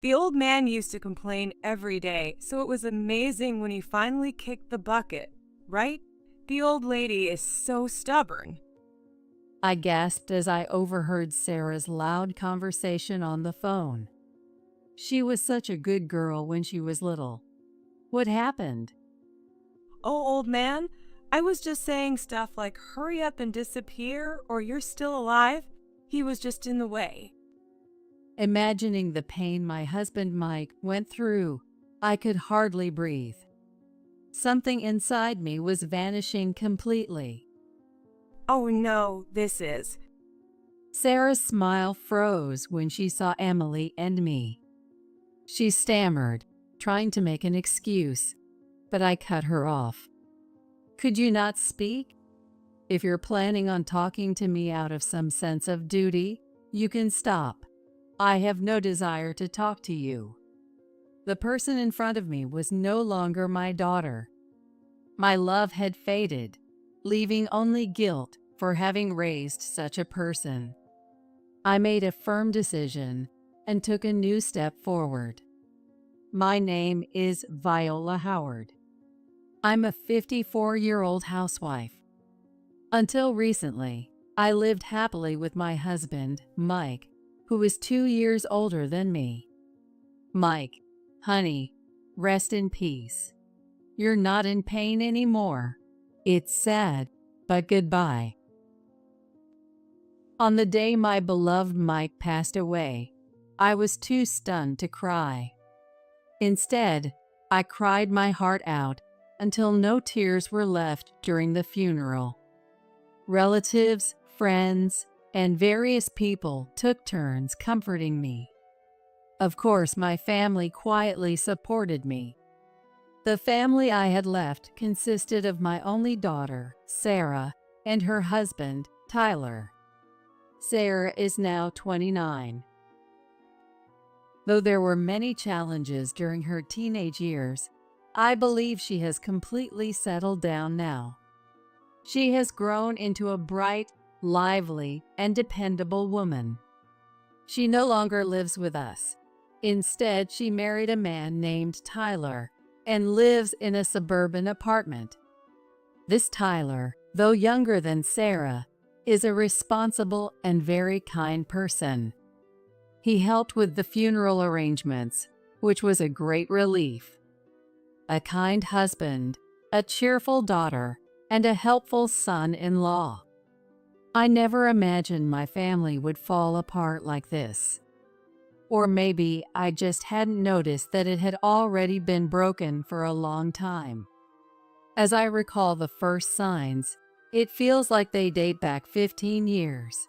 The old man used to complain every day, so it was amazing when he finally kicked the bucket, right? The old lady is so stubborn. I gasped as I overheard Sarah's loud conversation on the phone. She was such a good girl when she was little. What happened? Oh, old man, I was just saying stuff like hurry up and disappear or you're still alive. He was just in the way. Imagining the pain my husband Mike went through, I could hardly breathe. Something inside me was vanishing completely. Oh no, this is. Sarah's smile froze when she saw Emily and me. She stammered, trying to make an excuse, but I cut her off. Could you not speak? If you're planning on talking to me out of some sense of duty, you can stop. I have no desire to talk to you. The person in front of me was no longer my daughter. My love had faded, leaving only guilt for having raised such a person. I made a firm decision and took a new step forward. My name is Viola Howard. I'm a 54-year-old housewife. Until recently, I lived happily with my husband, Mike, who is 2 years older than me. Mike, honey, rest in peace. You're not in pain anymore. It's sad, but goodbye. On the day my beloved Mike passed away, I was too stunned to cry. Instead, I cried my heart out until no tears were left during the funeral. Relatives, friends, and various people took turns comforting me. Of course, my family quietly supported me. The family I had left consisted of my only daughter, Sarah, and her husband, Tyler. Sarah is now 29. Though there were many challenges during her teenage years, I believe she has completely settled down now. She has grown into a bright, lively, and dependable woman. She no longer lives with us. Instead, she married a man named Tyler and lives in a suburban apartment. This Tyler, though younger than Sarah, is a responsible and very kind person. He helped with the funeral arrangements, which was a great relief. A kind husband, a cheerful daughter, and a helpful son-in-law. I never imagined my family would fall apart like this. Or maybe I just hadn't noticed that it had already been broken for a long time. As I recall the first signs, it feels like they date back 15 years.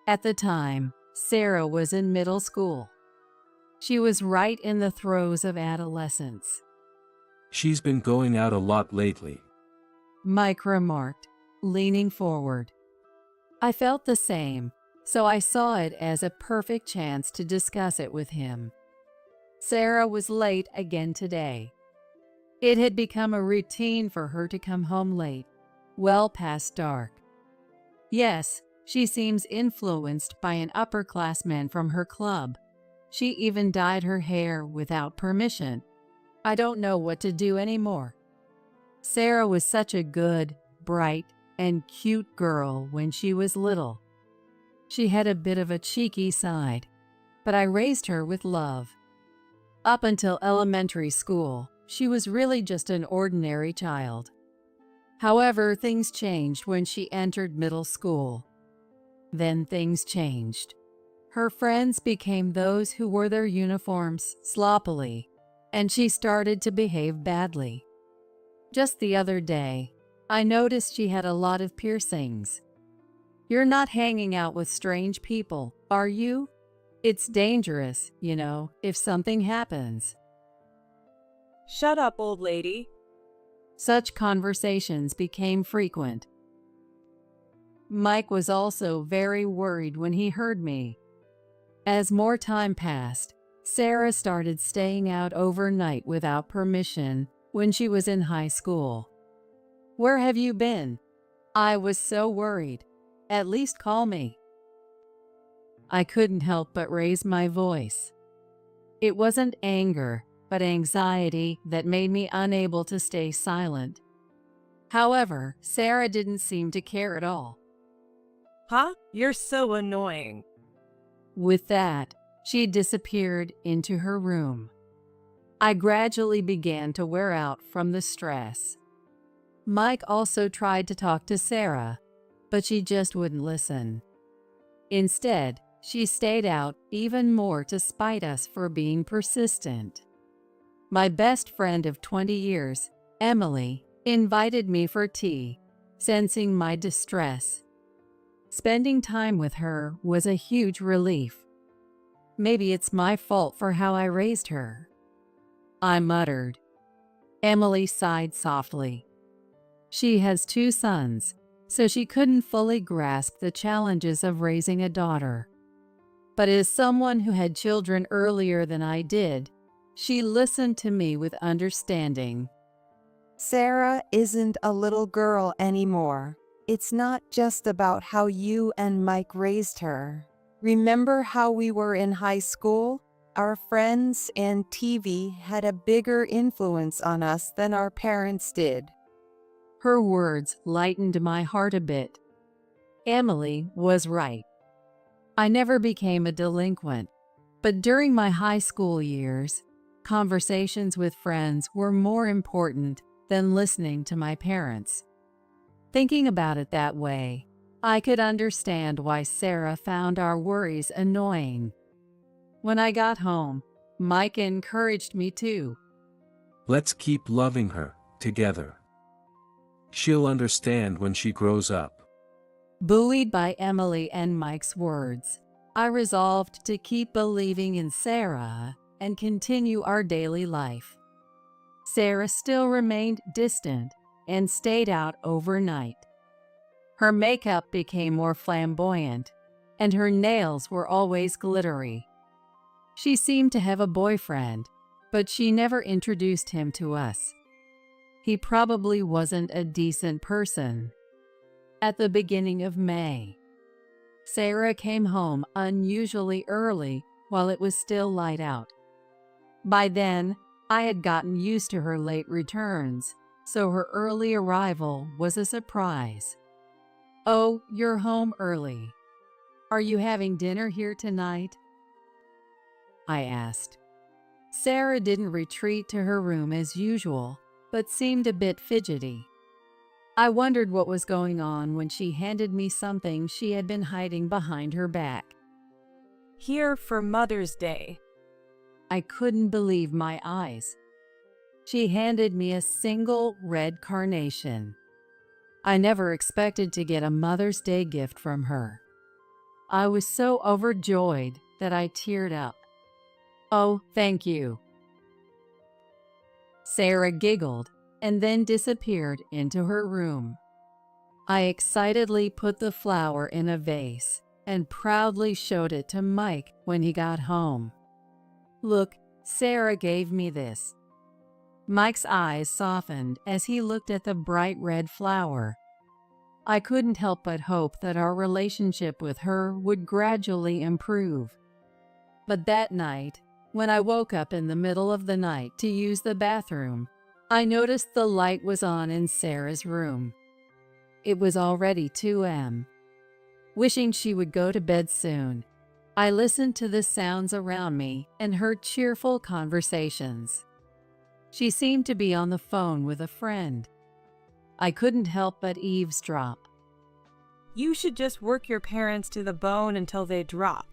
At the time, Sarah was in middle school. She was right in the throes of adolescence. She's been going out a lot lately. Mike remarked, leaning forward. I felt the same, so I saw it as a perfect chance to discuss it with him. Sarah was late again today. It had become a routine for her to come home late, well past dark. Yes, she seems influenced by an upperclassman from her club. She even dyed her hair without permission. I don't know what to do anymore. Sarah was such a good, bright, and cute girl when she was little. She had a bit of a cheeky side, but I raised her with love. Up until elementary school, she was really just an ordinary child. However, things changed when she entered middle school. Then things changed. Her friends became those who wore their uniforms sloppily, and she started to behave badly. Just the other day, I noticed she had a lot of piercings. You're not hanging out with strange people, are you? It's dangerous, you know, if something happens. Shut up, old lady. Such conversations became frequent. Mike was also very worried when he heard me. As more time passed, Sarah started staying out overnight without permission when she was in high school. Where have you been? I was so worried. At least call me. I couldn't help but raise my voice. It wasn't anger, but anxiety that made me unable to stay silent. However, Sarah didn't seem to care at all. Huh? You're so annoying. With that, she disappeared into her room. I gradually began to wear out from the stress. Mike also tried to talk to Sarah, but she just wouldn't listen. Instead, she stayed out even more to spite us for being persistent. My best friend of 20 years, Emily, invited me for tea, sensing my distress. Spending time with her was a huge relief. Maybe it's my fault for how I raised her, I muttered. Emily sighed softly. She has 2 sons, so she couldn't fully grasp the challenges of raising a daughter. But as someone who had children earlier than I did, she listened to me with understanding. Sarah isn't a little girl anymore. It's not just about how you and Mike raised her. Remember how we were in high school? Our friends and TV had a bigger influence on us than our parents did. Her words lightened my heart a bit. Emily was right. I never became a delinquent, but during my high school years, conversations with friends were more important than listening to my parents. Thinking about it that way, I could understand why Sarah found our worries annoying. When I got home, Mike encouraged me too. Let's keep loving her, together. She'll understand when she grows up. Buoyed by Emily and Mike's words, I resolved to keep believing in Sarah and continue our daily life. Sarah still remained distant and stayed out overnight. Her makeup became more flamboyant, and her nails were always glittery. She seemed to have a boyfriend, but she never introduced him to us. He probably wasn't a decent person. At the beginning of May, Sarah came home unusually early while it was still light out. By then, I had gotten used to her late returns, so her early arrival was a surprise. "Oh, you're home early. Are you having dinner here tonight?" I asked. Sarah didn't retreat to her room as usual, but seemed a bit fidgety. I wondered what was going on when she handed me something she had been hiding behind her back. Here for Mother's Day. I couldn't believe my eyes. She handed me a single red carnation. I never expected to get a Mother's Day gift from her. I was so overjoyed that I teared up. "Oh, thank you." Sarah giggled and then disappeared into her room. I excitedly put the flower in a vase and proudly showed it to Mike when he got home. "Look, Sarah gave me this." Mike's eyes softened as he looked at the bright red flower. I couldn't help but hope that our relationship with her would gradually improve. But that night, when I woke up in the middle of the night to use the bathroom, I noticed the light was on in Sarah's room. It was already 2 a.m. Wishing she would go to bed soon, I listened to the sounds around me and heard cheerful conversations. She seemed to be on the phone with a friend. I couldn't help but eavesdrop. You should just work your parents to the bone until they drop.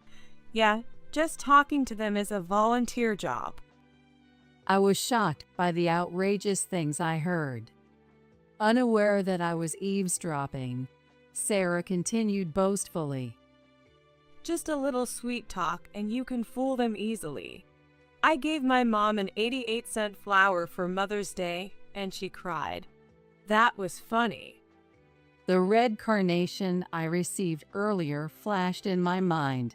Yeah, just talking to them is a volunteer job. I was shocked by the outrageous things I heard. Unaware that I was eavesdropping, Sarah continued boastfully. Just a little sweet talk and you can fool them easily. I gave my mom an 88-cent flower for Mother's Day and she cried. That was funny. The red carnation I received earlier flashed in my mind.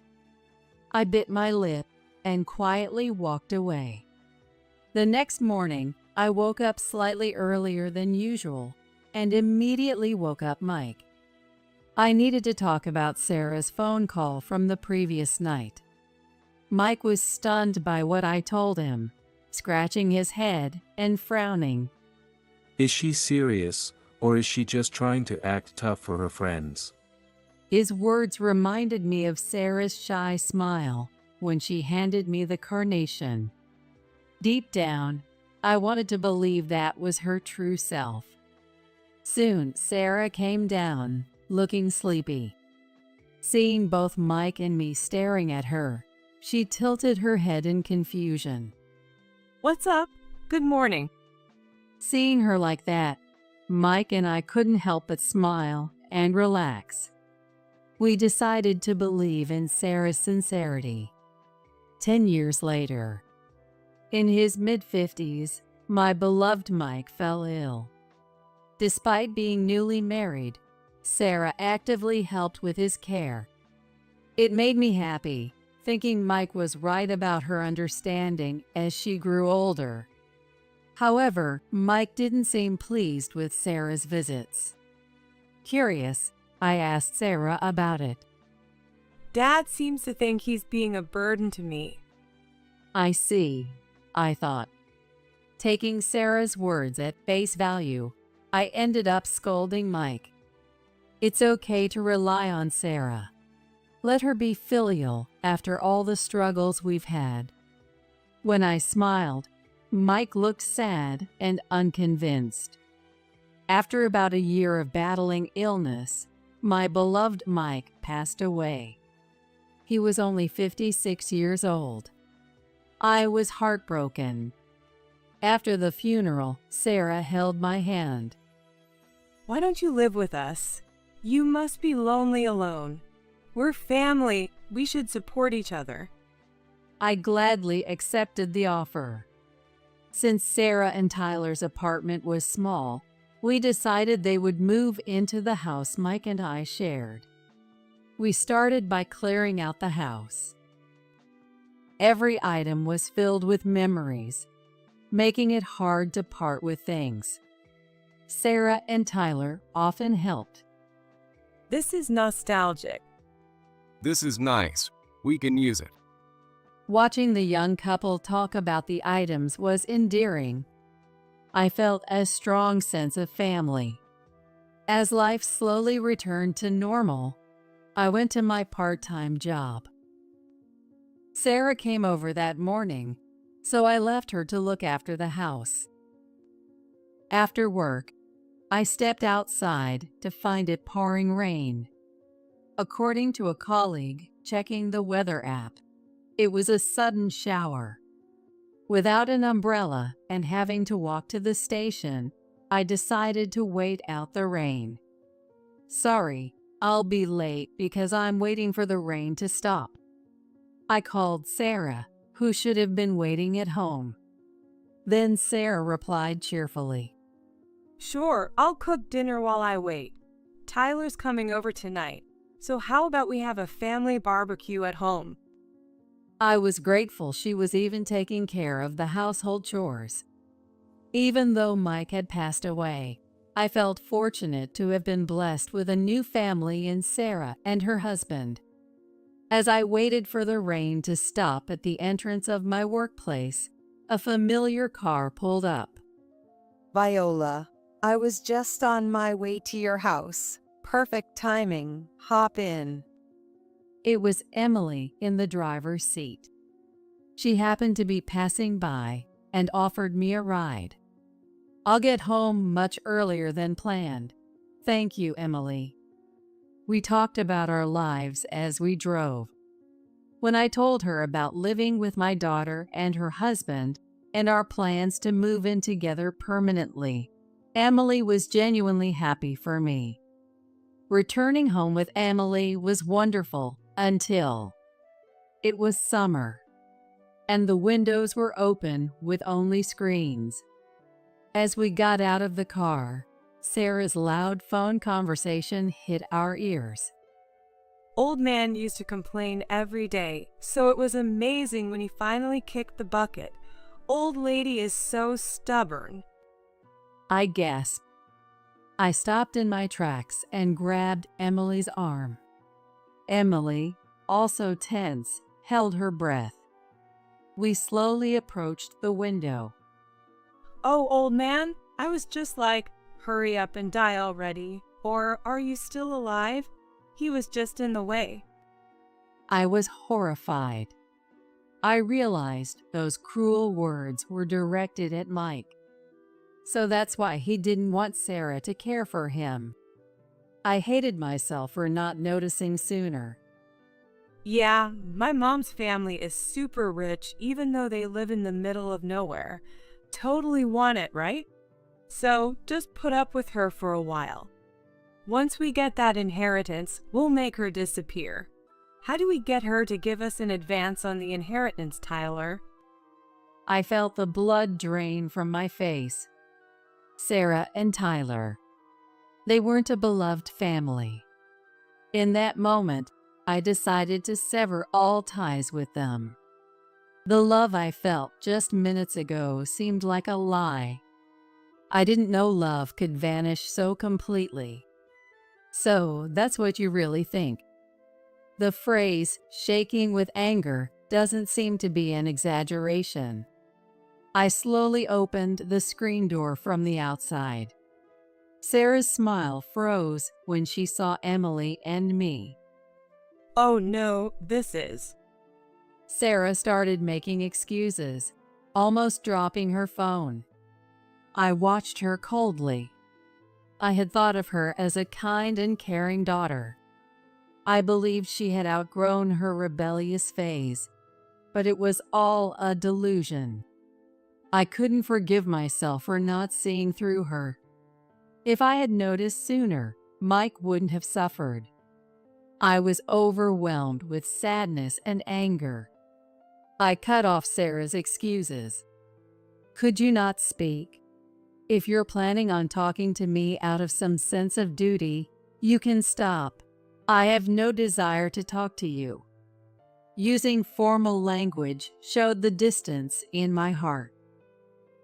I bit my lip and quietly walked away. The next morning, I woke up slightly earlier than usual and immediately woke up Mike. I needed to talk about Sarah's phone call from the previous night. Mike was stunned by what I told him, scratching his head and frowning. Is she serious, or is she just trying to act tough for her friends? His words reminded me of Sarah's shy smile when she handed me the carnation. Deep down, I wanted to believe that was her true self. Soon, Sarah came down, looking sleepy. Seeing both Mike and me staring at her, she tilted her head in confusion. What's up? Good morning. Seeing her like that, Mike and I couldn't help but smile and relax. We decided to believe in Sarah's sincerity. 10 years later, in his mid-50s, my beloved Mike fell ill. Despite being newly married, Sarah actively helped with his care. It made me happy, thinking Mike was right about her understanding as she grew older. However, Mike didn't seem pleased with Sarah's visits. Curious, I asked Sarah about it. Dad seems to think he's being a burden to me. I see, I thought. Taking Sarah's words at face value, I ended up scolding Mike. It's okay to rely on Sarah. Let her be filial after all the struggles we've had. When I smiled, Mike looked sad and unconvinced. After about a year of battling illness, my beloved Mike passed away. He was only 56 years old. I was heartbroken. After the funeral, Sarah held my hand. Why don't you live with us? You must be lonely alone. We're family. We should support each other. I gladly accepted the offer. Since Sarah and Tyler's apartment was small, we decided they would move into the house Mike and I shared. We started by clearing out the house. Every item was filled with memories, making it hard to part with things. Sarah and Tyler often helped. This is nostalgic. This is nice. We can use it. Watching the young couple talk about the items was endearing. I felt a strong sense of family. As life slowly returned to normal, I went to my part-time job. Sarah came over that morning, so I left her to look after the house. After work, I stepped outside to find it pouring rain. According to a colleague checking the weather app, it was a sudden shower. Without an umbrella and having to walk to the station, I decided to wait out the rain. Sorry, I'll be late because I'm waiting for the rain to stop. I called Sarah, who should have been waiting at home. Then Sarah replied cheerfully, Sure, I'll cook dinner while I wait. Tyler's coming over tonight, so how about we have a family barbecue at home? I was grateful she was even taking care of the household chores. Even though Mike had passed away, I felt fortunate to have been blessed with a new family in Sarah and her husband. As I waited for the rain to stop at the entrance of my workplace, a familiar car pulled up. Viola, I was just on my way to your house. Perfect timing. Hop in. It was Emily in the driver's seat. She happened to be passing by and offered me a ride. I'll get home much earlier than planned. Thank you, Emily. We talked about our lives as we drove. When I told her about living with my daughter and her husband and our plans to move in together permanently, Emily was genuinely happy for me. Returning home with Emily was wonderful until it was summer, and the windows were open with only screens. As we got out of the car, Sarah's loud phone conversation hit our ears. Old man used to complain every day, so it was amazing when he finally kicked the bucket. Old lady is so stubborn. I gasped. I stopped in my tracks and grabbed Emily's arm. Emily, also tense, held her breath. We slowly approached the window. Oh, old man, I was just like, hurry up and die already. Or are you still alive? He was just in the way. I was horrified. I realized those cruel words were directed at Mike. So that's why he didn't want Sarah to care for him. I hated myself for not noticing sooner. Yeah, my mom's family is super rich even though they live in the middle of nowhere. Totally want it, right? So just put up with her for a while. Once we get that inheritance, we'll make her disappear. How do we get her to give us an advance on the inheritance, Tyler? I felt the blood drain from my face. Sarah and Tyler. They weren't a beloved family. In that moment, I decided to sever all ties with them. The love I felt just minutes ago seemed like a lie. I didn't know love could vanish so completely. So that's what you really think. The phrase, shaking with anger, doesn't seem to be an exaggeration. I slowly opened the screen door from the outside. Sarah's smile froze when she saw Emily and me. Oh no, this is. Sarah started making excuses, almost dropping her phone. I watched her coldly. I had thought of her as a kind and caring daughter. I believed she had outgrown her rebellious phase, but it was all a delusion. I couldn't forgive myself for not seeing through her. If I had noticed sooner, Mike wouldn't have suffered. I was overwhelmed with sadness and anger. I cut off Sarah's excuses. Could you not speak? If you're planning on talking to me out of some sense of duty, you can stop. I have no desire to talk to you. Using formal language showed the distance in my heart.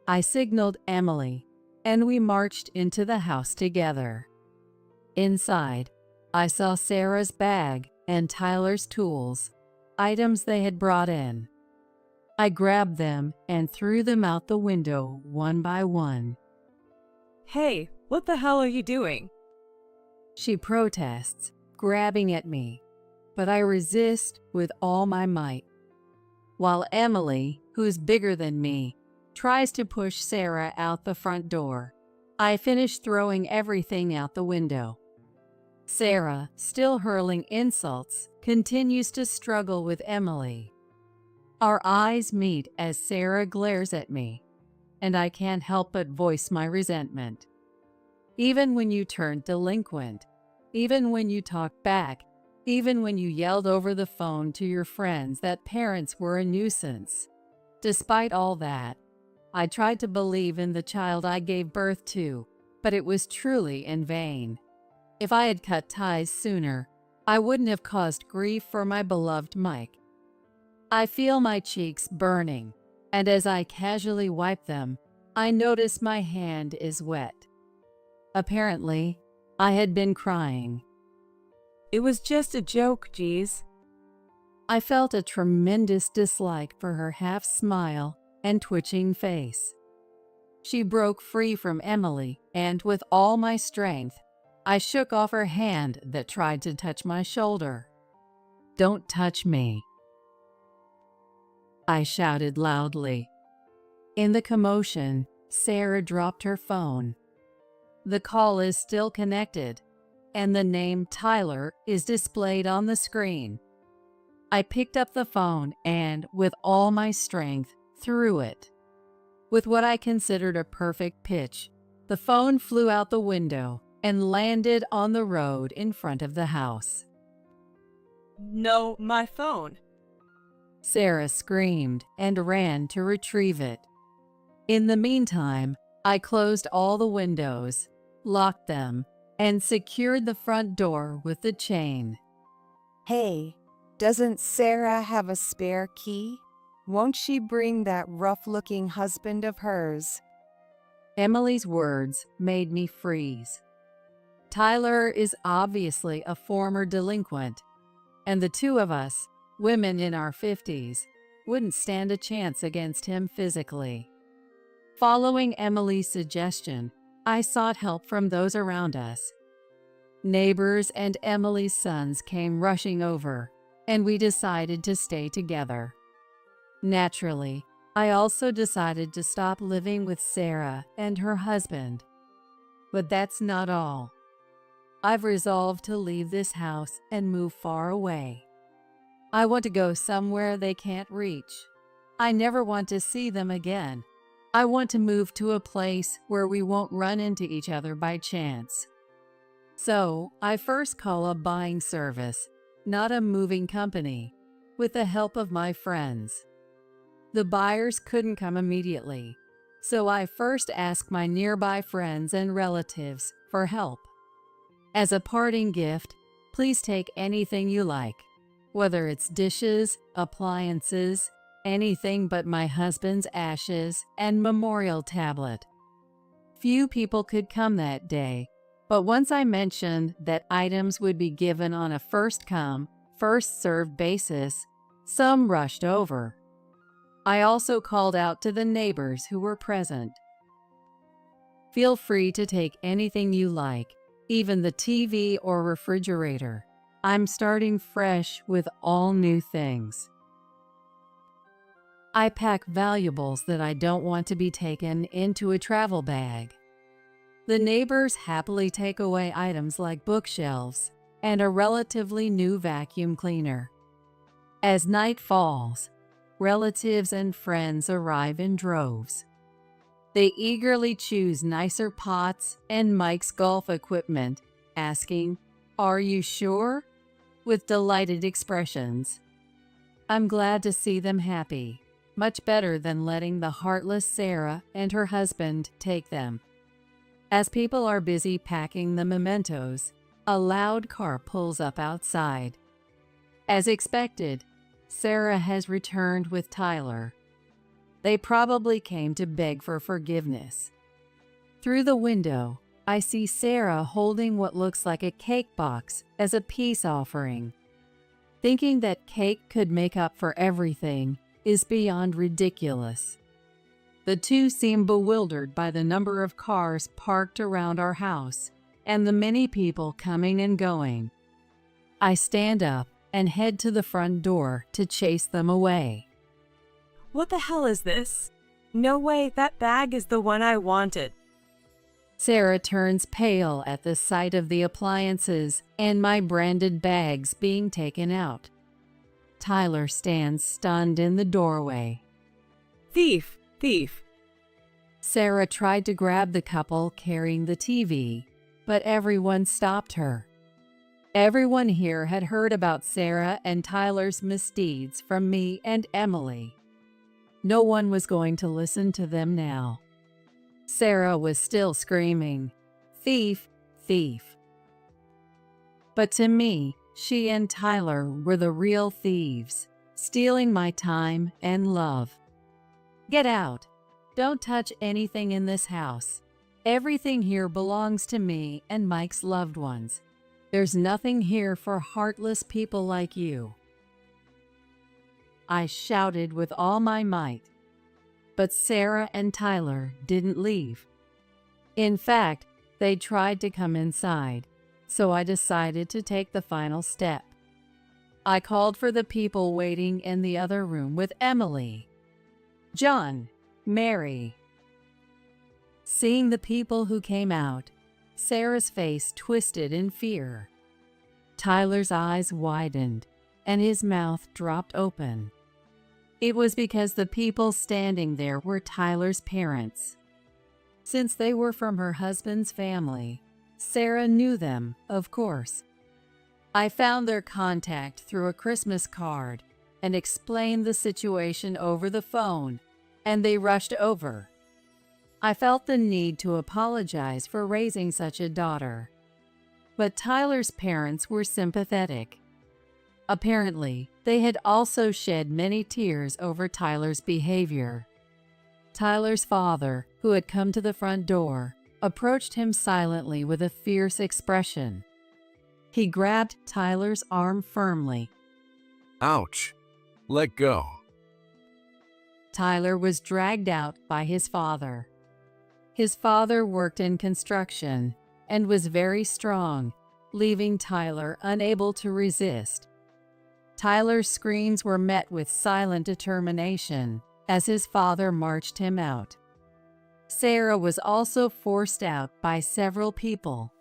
I signaled Emily, and we marched into the house together. Inside, I saw Sarah's bag and Tyler's tools, items they had brought in. I grabbed them and threw them out the window one by one. Hey, what the hell are you doing? She protests, grabbing at me, but I resist with all my might. While Emily, who's bigger than me, tries to push Sarah out the front door, I finish throwing everything out the window. Sarah, still hurling insults, continues to struggle with Emily. Our eyes meet as Sarah glares at me, and I can't help but voice my resentment. Even when you turned delinquent, even when you talked back, even when you yelled over the phone to your friends that parents were a nuisance. Despite all that, I tried to believe in the child I gave birth to, but it was truly in vain. If I had cut ties sooner, I wouldn't have caused grief for my beloved Mike. I feel my cheeks burning, and as I casually wipe them, I notice my hand is wet. Apparently, I had been crying. It was just a joke, geez. I felt a tremendous dislike for her half-smile and twitching face. She broke free from Emily, and with all my strength, I shook off her hand that tried to touch my shoulder. "Don't touch me," I shouted loudly. In the commotion, Sarah dropped her phone. The call is still connected, and the name Tyler is displayed on the screen. I picked up the phone and, with all my strength, threw it. With what I considered a perfect pitch, the phone flew out the window and landed on the road in front of the house. No, my phone. Sarah screamed and ran to retrieve it. In the meantime, I closed all the windows, locked them, and secured the front door with the chain. Hey, doesn't Sarah have a spare key? Won't she bring that rough-looking husband of hers? Emily's words made me freeze. Tyler is obviously a former delinquent, and the two of us, women in our 50s, wouldn't stand a chance against him physically. Following Emily's suggestion, I sought help from those around us. Neighbors and Emily's sons came rushing over, and we decided to stay together. Naturally, I also decided to stop living with Sarah and her husband. But that's not all. I've resolved to leave this house and move far away. I want to go somewhere they can't reach. I never want to see them again. I want to move to a place where we won't run into each other by chance. So, I first call a buying service, not a moving company, with the help of my friends. The buyers couldn't come immediately, so I first asked my nearby friends and relatives for help. As a parting gift, please take anything you like, whether it's dishes, appliances, anything but my husband's ashes and memorial tablet. Few people could come that day, but once I mentioned that items would be given on a first-come, first-served basis, some rushed over. I also called out to the neighbors who were present. Feel free to take anything you like, even the TV or refrigerator. I'm starting fresh with all new things. I pack valuables that I don't want to be taken into a travel bag. The neighbors happily take away items like bookshelves and a relatively new vacuum cleaner. As night falls, relatives and friends arrive in droves. They eagerly choose nicer pots and Mike's golf equipment, asking, "Are you sure?" with delighted expressions. I'm glad to see them happy, much better than letting the heartless Sarah and her husband take them. As people are busy packing the mementos, a loud car pulls up outside. As expected, Sarah has returned with Tyler. They probably came to beg for forgiveness. Through the window, I see Sarah holding what looks like a cake box as a peace offering. Thinking that cake could make up for everything is beyond ridiculous. The two seem bewildered by the number of cars parked around our house and the many people coming and going. I stand up and head to the front door to chase them away. What the hell is this? No way, that bag is the one I wanted. Sarah turns pale at the sight of the appliances and my branded bags being taken out. Tyler stands stunned in the doorway. Thief! Thief! Sarah tried to grab the couple carrying the TV, but everyone stopped her. Everyone here had heard about Sarah and Tyler's misdeeds from me and Emily. No one was going to listen to them now. Sarah was still screaming, "Thief! Thief!" But to me, she and Tyler were the real thieves, stealing my time and love. Get out! Don't touch anything in this house. Everything here belongs to me and Mike's loved ones. There's nothing here for heartless people like you. I shouted with all my might. But Sarah and Tyler didn't leave. In fact, they tried to come inside, so I decided to take the final step. I called for the people waiting in the other room with Emily, John, Mary. Seeing the people who came out, Sarah's face twisted in fear. Tyler's eyes widened, and his mouth dropped open. It was because the people standing there were Tyler's parents. Since they were from her husband's family, Sarah knew them, of course. I found their contact through a Christmas card and explained the situation over the phone, and they rushed over. I felt the need to apologize for raising such a daughter. But Tyler's parents were sympathetic. Apparently, they had also shed many tears over Tyler's behavior. Tyler's father, who had come to the front door, approached him silently with a fierce expression. He grabbed Tyler's arm firmly. Ouch. Let go. Tyler was dragged out by his father. His father worked in construction and was very strong, leaving Tyler unable to resist. Tyler's screams were met with silent determination as his father marched him out. Sarah was also forced out by several people.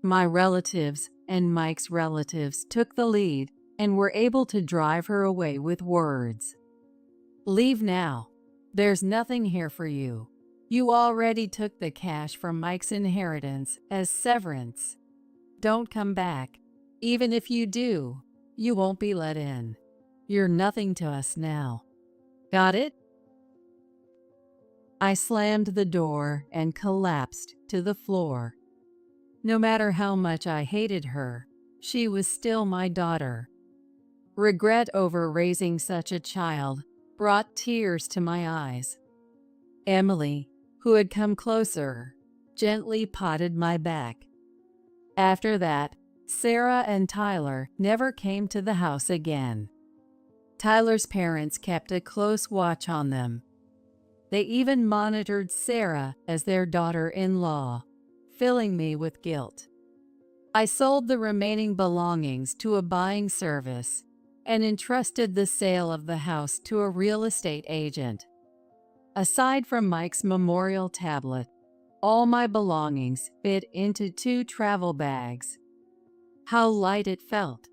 My relatives and Mike's relatives took the lead and were able to drive her away with words. "Leave now. There's nothing here for you. You already took the cash from Mike's inheritance as severance. Don't come back. Even if you do, you won't be let in. You're nothing to us now. Got it?" I slammed the door and collapsed to the floor. No matter how much I hated her, she was still my daughter. Regret over raising such a child brought tears to my eyes. Emily, who had come closer, gently patted my back. After that, Sarah and Tyler never came to the house again. Tyler's parents kept a close watch on them. They even monitored Sarah as their daughter-in-law, filling me with guilt. I sold the remaining belongings to a buying service and entrusted the sale of the house to a real estate agent. Aside from Mike's memorial tablet, all my belongings fit into 2 travel bags. How light it felt.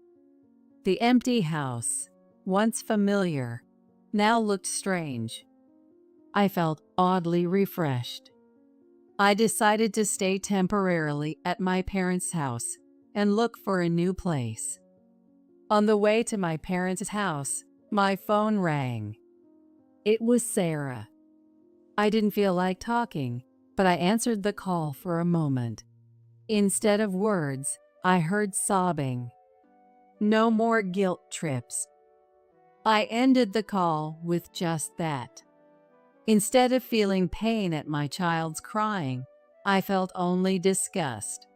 The empty house, once familiar, now looked strange. I felt oddly refreshed. I decided to stay temporarily at my parents' house and look for a new place. On the way to my parents' house, my phone rang. It was Sarah. I didn't feel like talking, but I answered the call for a moment. Instead of words, I heard sobbing. No more guilt trips. I ended the call with just that. Instead of feeling pain at my child's crying, I felt only disgust.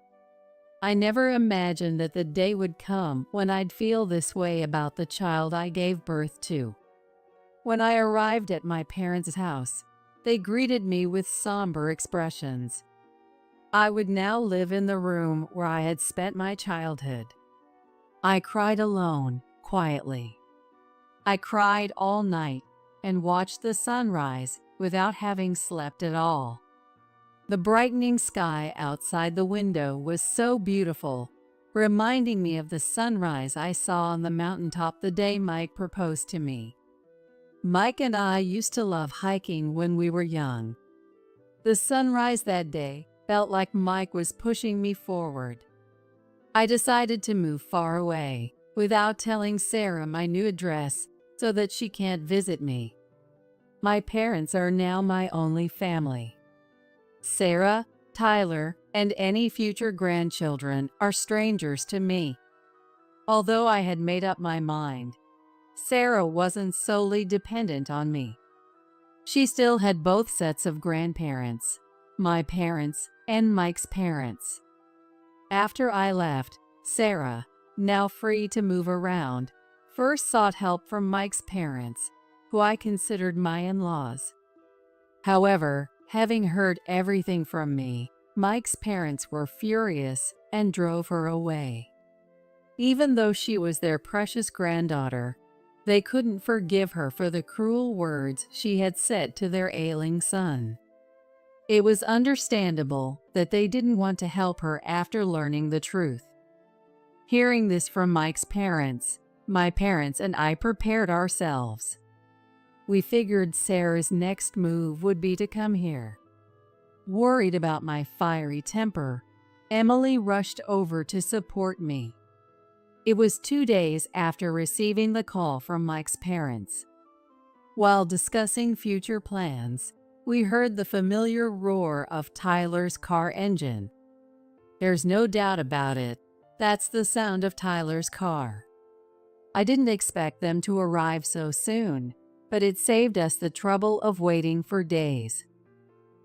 I never imagined that the day would come when I'd feel this way about the child I gave birth to. When I arrived at my parents' house, they greeted me with somber expressions. I would now live in the room where I had spent my childhood. I cried alone, quietly. I cried all night and watched the sunrise without having slept at all. The brightening sky outside the window was so beautiful, reminding me of the sunrise I saw on the mountaintop the day Mike proposed to me. Mike and I used to love hiking when we were young. The sunrise that day felt like Mike was pushing me forward. I decided to move far away, without telling Sarah my new address so that she can't visit me. My parents are now my only family. Sarah, Tyler, and any future grandchildren are strangers to me. Although I had made up my mind, Sarah wasn't solely dependent on me. She still had both sets of grandparents, my parents and Mike's parents. After I left, Sarah, now free to move around, first sought help from Mike's parents, who I considered my in-laws. However, having heard everything from me, Mike's parents were furious and drove her away. Even though she was their precious granddaughter, they couldn't forgive her for the cruel words she had said to their ailing son. It was understandable that they didn't want to help her after learning the truth. Hearing this from Mike's parents, my parents and I prepared ourselves. We figured Sarah's next move would be to come here. Worried about my fiery temper, Emily rushed over to support me. It was 2 days after receiving the call from Mike's parents. While discussing future plans, we heard the familiar roar of Tyler's car engine. There's no doubt about it, that's the sound of Tyler's car. I didn't expect them to arrive so soon, but it saved us the trouble of waiting for days.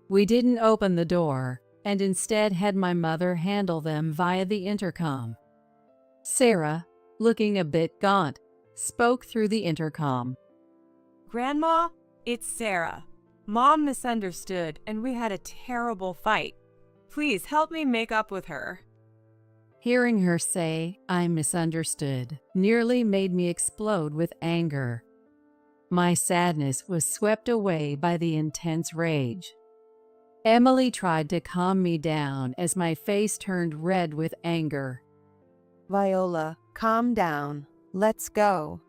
We didn't open the door, and instead had my mother handle them via the intercom. Sarah, looking a bit gaunt, spoke through the intercom. Grandma, It's Sarah. Mom misunderstood and we had a terrible fight. Please help me make up with her. Hearing her say, "I misunderstood," nearly made me explode with anger. My sadness was swept away by the intense rage. Emily tried to calm me down as my face turned red with anger. Viola, calm down. Let's go.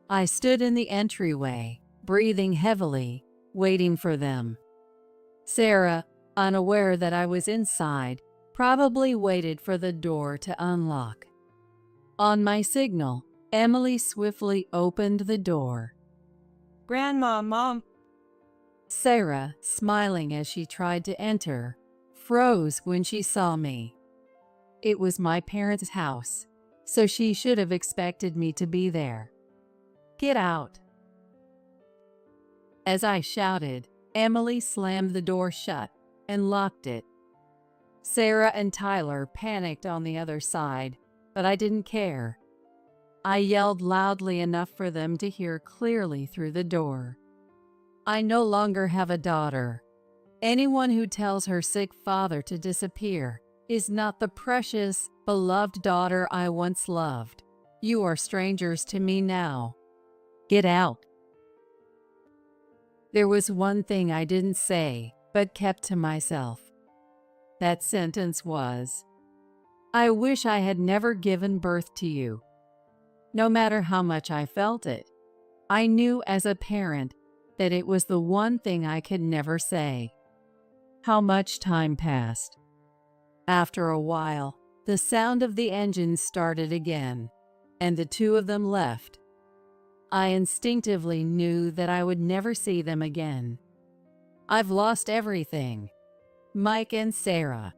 I stood in the entryway, breathing heavily, waiting for them. Sarah, unaware that I was inside, probably waited for the door to unlock. On my signal, Emily swiftly opened the door. Grandma, Mom. Sarah, smiling as she tried to enter, froze when she saw me. It was my parents' house, so she should have expected me to be there. "Get out." As I shouted, Emily slammed the door shut and locked it. Sarah and Tyler panicked on the other side, but I didn't care. I yelled loudly enough for them to hear clearly through the door. I no longer have a daughter. Anyone who tells her sick father to disappear is not the precious, beloved daughter I once loved. You are strangers to me now. Get out. There was one thing I didn't say, but kept to myself. That sentence was, "I wish I had never given birth to you." No matter how much I felt it, I knew as a parent that it was the one thing I could never say. How much time passed. After a while, the sound of the engines started again, and the two of them left. I instinctively knew that I would never see them again. I've lost everything. Mike and Sarah.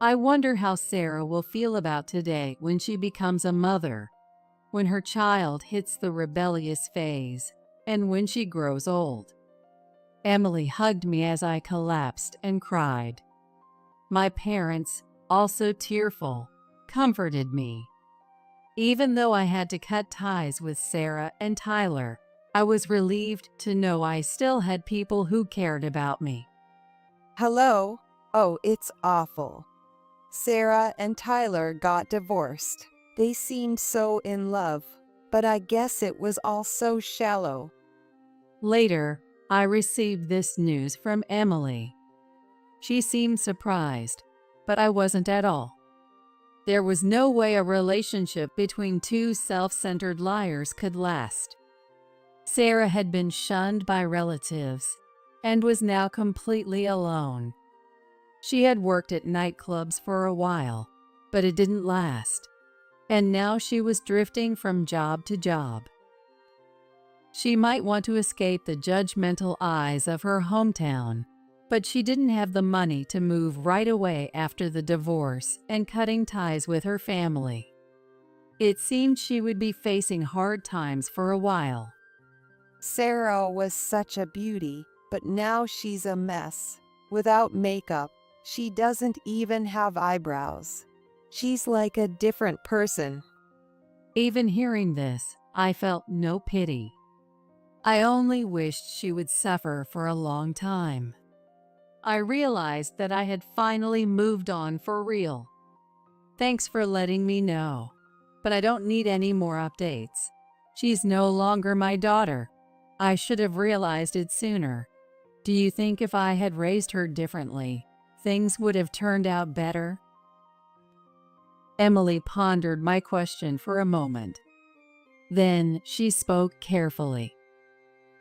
I wonder how Sarah will feel about today when she becomes a mother, when her child hits the rebellious phase, and when she grows old. Emily hugged me as I collapsed and cried. My parents, also tearful, comforted me. Even though I had to cut ties with Sarah and Tyler, I was relieved to know I still had people who cared about me. Hello? Oh, it's awful. Sarah and Tyler got divorced. They seemed so in love, but I guess it was all so shallow. Later, I received this news from Emily. She seemed surprised, but I wasn't at all. There was no way a relationship between two self-centered liars could last. Sarah had been shunned by relatives and was now completely alone. She had worked at nightclubs for a while, but it didn't last, and now she was drifting from job to job. She might want to escape the judgmental eyes of her hometown, but she didn't have the money to move right away after the divorce and cutting ties with her family. It seemed she would be facing hard times for a while. Sarah was such a beauty, but now she's a mess. Without makeup, she doesn't even have eyebrows. She's like a different person. Even hearing this, I felt no pity. I only wished she would suffer for a long time. I realized that I had finally moved on for real. Thanks for letting me know, but I don't need any more updates. She's no longer my daughter. I should have realized it sooner. Do you think if I had raised her differently, things would have turned out better? Emily pondered my question for a moment. Then she spoke carefully.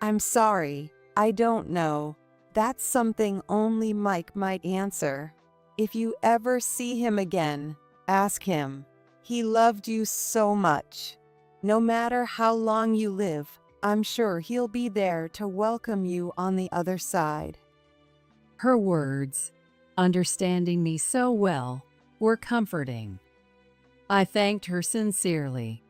I'm sorry, I don't know. That's something only Mike might answer. If you ever see him again, ask him. He loved you so much. No matter how long you live, I'm sure he'll be there to welcome you on the other side. Her words, understanding me so well, were comforting. I thanked her sincerely.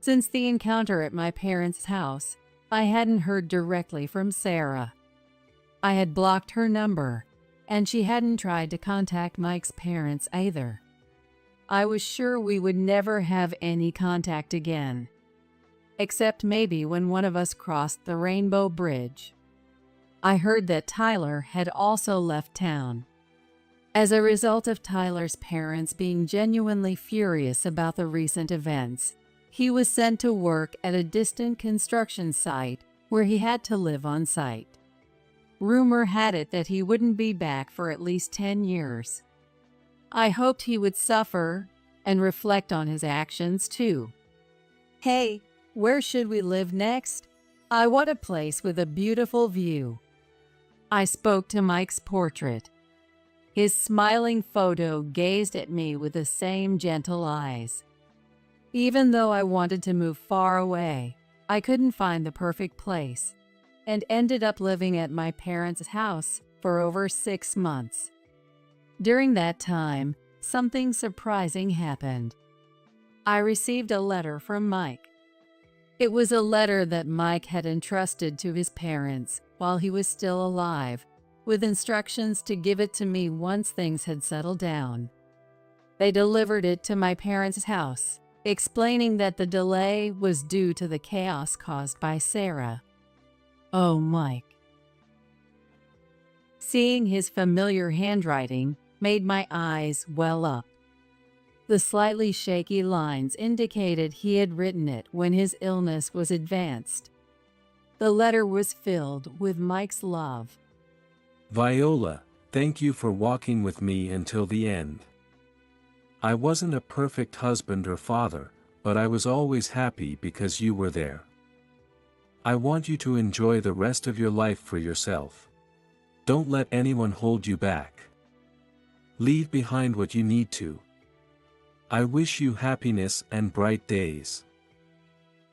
Since the encounter at my parents' house, I hadn't heard directly from Sarah. I had blocked her number, and she hadn't tried to contact Mike's parents either. I was sure we would never have any contact again. except maybe when one of us crossed the Rainbow Bridge. I heard that Tyler had also left town. As a result of Tyler's parents being genuinely furious about the recent events, he was sent to work at a distant construction site where he had to live on site. Rumor had it that he wouldn't be back for at least 10 years. I hoped he would suffer and reflect on his actions too. Hey, where should we live next? I want a place with a beautiful view. I spoke to Mike's portrait. His smiling photo gazed at me with the same gentle eyes. Even though I wanted to move far away, I couldn't find the perfect place, and ended up living at my parents' house for over 6 months. During that time, something surprising happened. I received a letter from Mike. It was a letter that Mike had entrusted to his parents while he was still alive, with instructions to give it to me once things had settled down. They delivered it to my parents' house, explaining that the delay was due to the chaos caused by Sarah. Oh, Mike. Seeing his familiar handwriting made my eyes well up. The slightly shaky lines indicated he had written it when his illness was advanced. The letter was filled with Mike's love. Viola, thank you for walking with me until the end. I wasn't a perfect husband or father, but I was always happy because you were there. I want you to enjoy the rest of your life for yourself. Don't let anyone hold you back. Leave behind what you need to. I wish you happiness and bright days.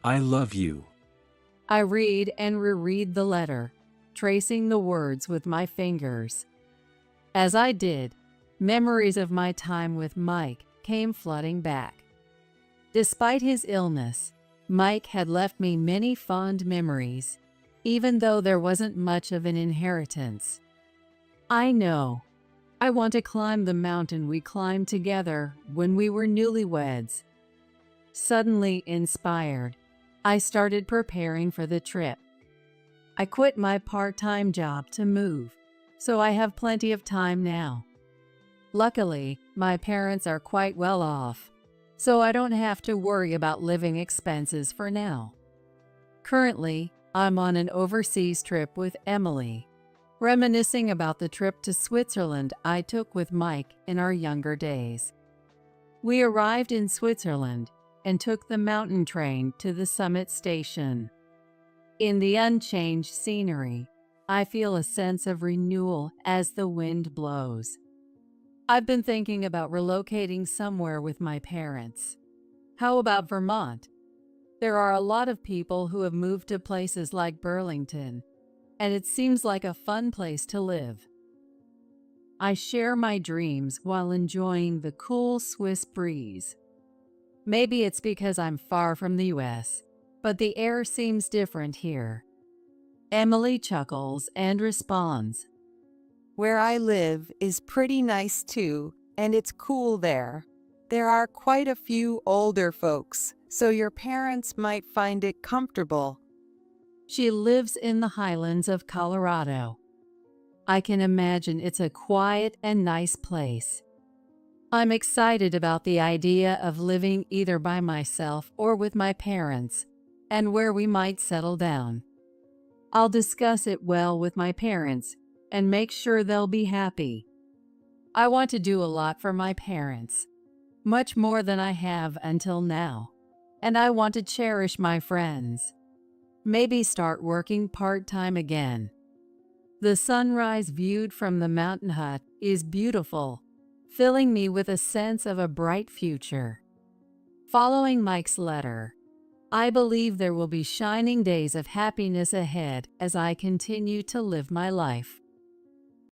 I love you. I read and reread the letter, tracing the words with my fingers. As I did, memories of my time with Mike came flooding back. Despite his illness, Mike had left me many fond memories, even though there wasn't much of an inheritance. I know. I want to climb the mountain we climbed together when we were newlyweds. Suddenly inspired, I started preparing for the trip. I quit my part-time job to move, so I have plenty of time now. Luckily, my parents are quite well off, so I don't have to worry about living expenses for now. Currently, I'm on an overseas trip with Emily, reminiscing about the trip to Switzerland I took with Mike in our younger days. We arrived in Switzerland and took the mountain train to the summit station. In the unchanged scenery, I feel a sense of renewal as the wind blows. I've been thinking about relocating somewhere with my parents. How about Vermont? There are a lot of people who have moved to places like Burlington, and it seems like a fun place to live. I share my dreams while enjoying the cool Swiss breeze. Maybe it's because I'm far from the US, but the air seems different here. Emily chuckles and responds, Where I live is pretty nice too, and it's cool there. There are quite a few older folks, so your parents might find it comfortable. She lives in the highlands of Colorado. I can imagine it's a quiet and nice place. I'm excited about the idea of living either by myself or with my parents, and where we might settle down. I'll discuss it well with my parents and make sure they'll be happy. I want to do a lot for my parents, much more than I have until now, and I want to cherish my friends. Maybe start working part-time again. The sunrise viewed from the mountain hut is beautiful, filling me with a sense of a bright future. Following Mike's letter, I believe there will be shining days of happiness ahead as I continue to live my life.